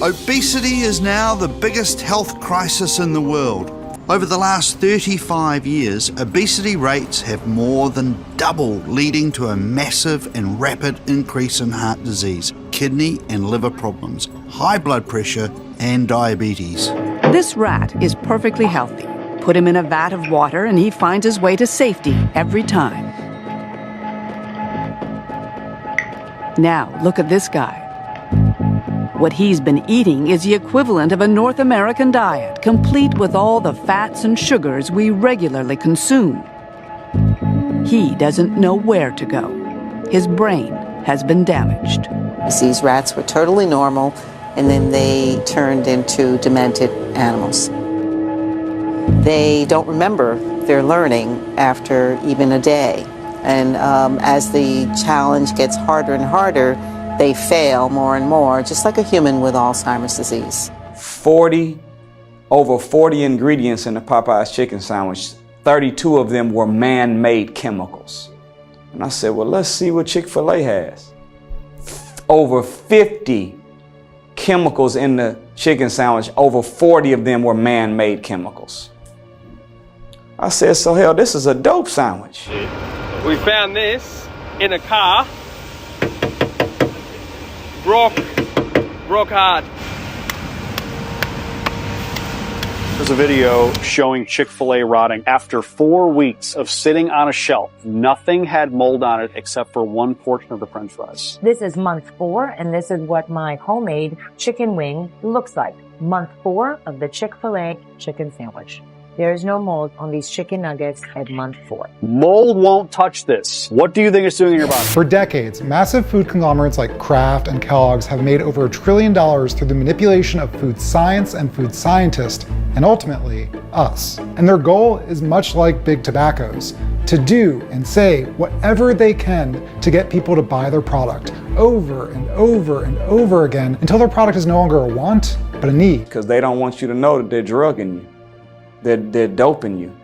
Obesity is now the biggest health crisis in the world. Over the last 35 years, obesity rates have more than doubled, leading to a massive and rapid increase in heart disease, kidney and liver problems, high blood pressure, and diabetes. This rat is perfectly healthy. Put him in a vat of water and he finds his way to safety every time. Now, look at this guy. What he's been eating is the equivalent of a North American diet, complete with all the fats and sugars we regularly consume. He doesn't know where to go. His brain has been damaged. These rats were totally normal, and then they turned into demented animals. They don't remember their learning after even a day. And as the challenge gets harder and harder, they fail more and more, just like a human with Alzheimer's disease. Over 40 ingredients in the Popeye's chicken sandwich, 32 of them were man-made chemicals. And I said, well, let's see what Chick-fil-A has. Over 50 chemicals in the chicken sandwich, over 40 of them were man-made chemicals. I said, so hell, this is a dope sandwich. We found this in a car. Rock hard. There's a video showing Chick-fil-A rotting after 4 weeks of sitting on a shelf. Nothing had mold on it except for one portion of the French fries. This is month 4, and this is what my homemade chicken wing looks like. Month 4 of the Chick-fil-A chicken sandwich. There is no mold on these chicken nuggets at month 4. Mold won't touch this. What do you think it's doing in your body? For decades, massive food conglomerates like Kraft and Kellogg's have made over $1 trillion through the manipulation of food science and food scientists, and ultimately, us. And their goal is much like big tobacco's, to do and say whatever they can to get people to buy their product over and over and over again until their product is no longer a want, but a need. Because they don't want you to know that they're drugging you. They're doping you,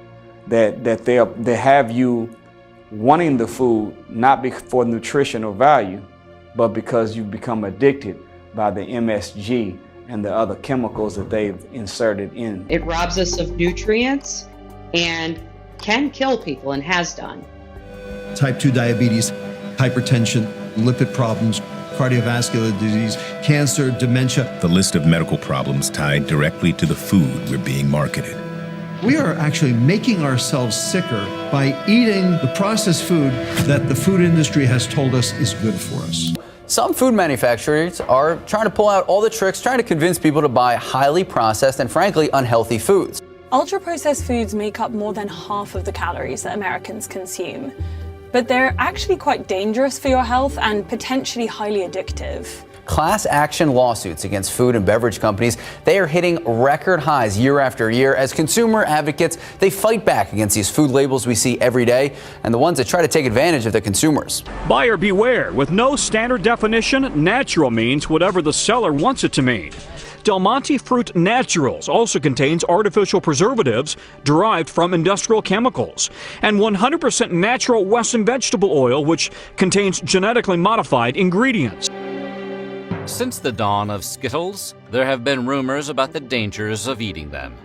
that they have you wanting the food not for nutritional value, but because you become addicted by the MSG and the other chemicals that they've inserted in. It robs us of nutrients and can kill people and has done. Type 2 diabetes, hypertension, lipid problems, cardiovascular disease, cancer, dementia. The list of medical problems tied directly to the food we're being marketed. We are actually making ourselves sicker by eating the processed food that the food industry has told us is good for us. Some food manufacturers are trying to pull out all the tricks, trying to convince people to buy highly processed and frankly unhealthy foods. Ultra-processed foods make up more than half of the calories that Americans consume. But they're actually quite dangerous for your health and potentially highly addictive. Class action lawsuits against food and beverage companies, they are hitting record highs year after year as consumer advocates, they fight back against these food labels we see every day and the ones that try to take advantage of the consumers. Buyer beware. With no standard definition, natural means whatever the seller wants it to mean. Del Monte Fruit Naturals also contains artificial preservatives derived from industrial chemicals and 100% natural Western vegetable oil, which contains genetically modified ingredients. Since the dawn of Skittles, there have been rumors about the dangers of eating them.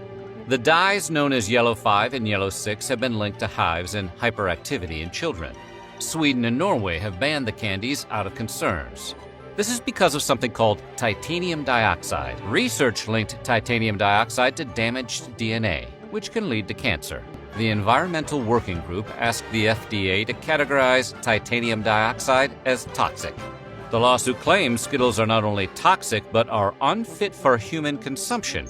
The dyes known as Yellow 5 and Yellow 6 have been linked to hives and hyperactivity in children. Sweden and Norway have banned the candies out of concerns. This is because of something called titanium dioxide. Research linked titanium dioxide to damaged DNA, which can lead to cancer. The Environmental Working Group asked the FDA to categorize titanium dioxide as toxic. The lawsuit claims Skittles are not only toxic, but are unfit for human consumption.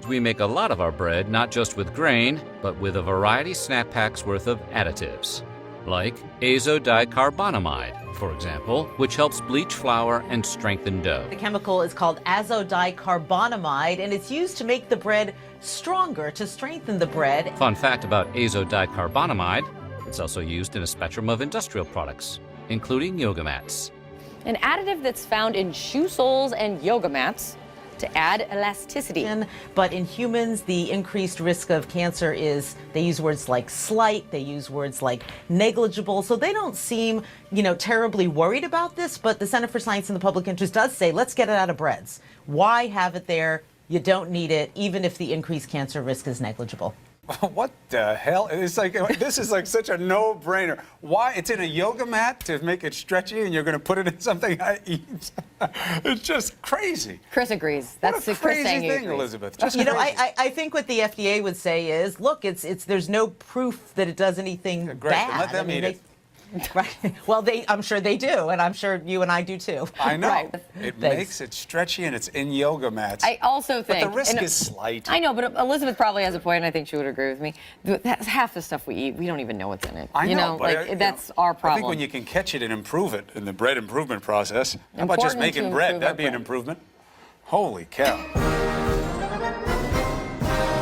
We make a lot of our bread not just with grain, but with a variety snack packs worth of additives, like azodicarbonamide, for example, which helps bleach flour and strengthen dough. The chemical is called azodicarbonamide, and it's used to make the bread stronger, to strengthen the bread. Fun fact about azodicarbonamide, it's also used in a spectrum of industrial products, including yoga mats. An additive that's found in shoe soles and yoga mats to add elasticity. But in humans, the increased risk of cancer is, they use words like slight, they use words like negligible, so they don't seem, terribly worried about this, but the Center for Science and the Public Interest does say, let's get it out of breads. Why have it there? You don't need it, even if the increased cancer risk is negligible. What the hell? It's like, this is like such a no-brainer. Why? It's in a yoga mat to make it stretchy, and you're going to put it in something I eat. It's just crazy. Chris agrees. That's what a crazy thing, Elizabeth. Just crazy. I think what the FDA would say is, look, there's no proof that it does anything Great, bad. let them eat it. Right. Well, I'm sure they do, and I'm sure you and I do too. I know. Right. It makes it stretchy, and it's in yoga mats. I also think... But the risk is slight. I know, but Elizabeth probably has a point, and I think she would agree with me. That's half the stuff we eat, we don't even know what's in it. I know, but that's our problem. I think when you can catch it and improve it in the bread improvement process, how about just making bread? That'd be an improvement. Holy cow.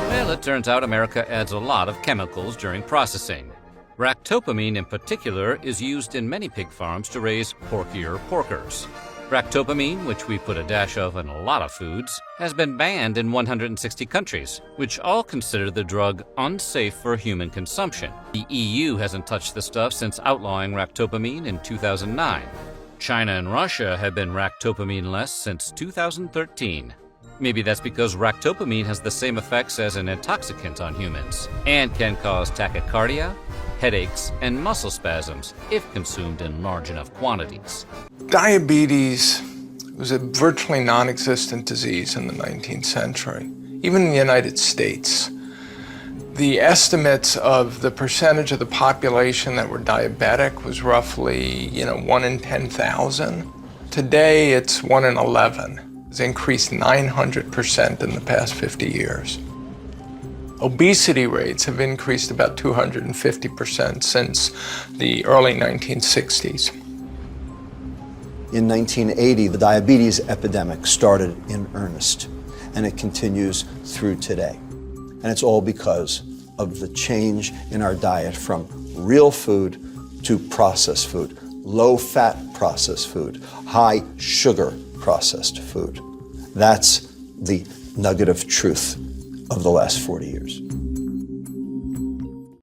Well, it turns out America adds a lot of chemicals during processing. Ractopamine in particular is used in many pig farms to raise porkier porkers. Ractopamine, which we put a dash of in a lot of foods, has been banned in 160 countries, which all consider the drug unsafe for human consumption. The EU hasn't touched the stuff since outlawing ractopamine in 2009. China and Russia have been ractopamine-less since 2013. Maybe that's because ractopamine has the same effects as an intoxicant on humans and can cause tachycardia, headaches, and muscle spasms if consumed in large enough quantities. Diabetes was a virtually non-existent disease in the 19th century. Even in the United States, the estimates of the percentage of the population that were diabetic was roughly, 1 in 10,000. Today, it's 1 in 11. It's increased 900% in the past 50 years. Obesity rates have increased about 250% since the early 1960s. In 1980, the diabetes epidemic started in earnest, and it continues through today. And it's all because of the change in our diet from real food to processed food, low-fat processed food, high-sugar processed food. That's the nugget of truth of the last 40 years.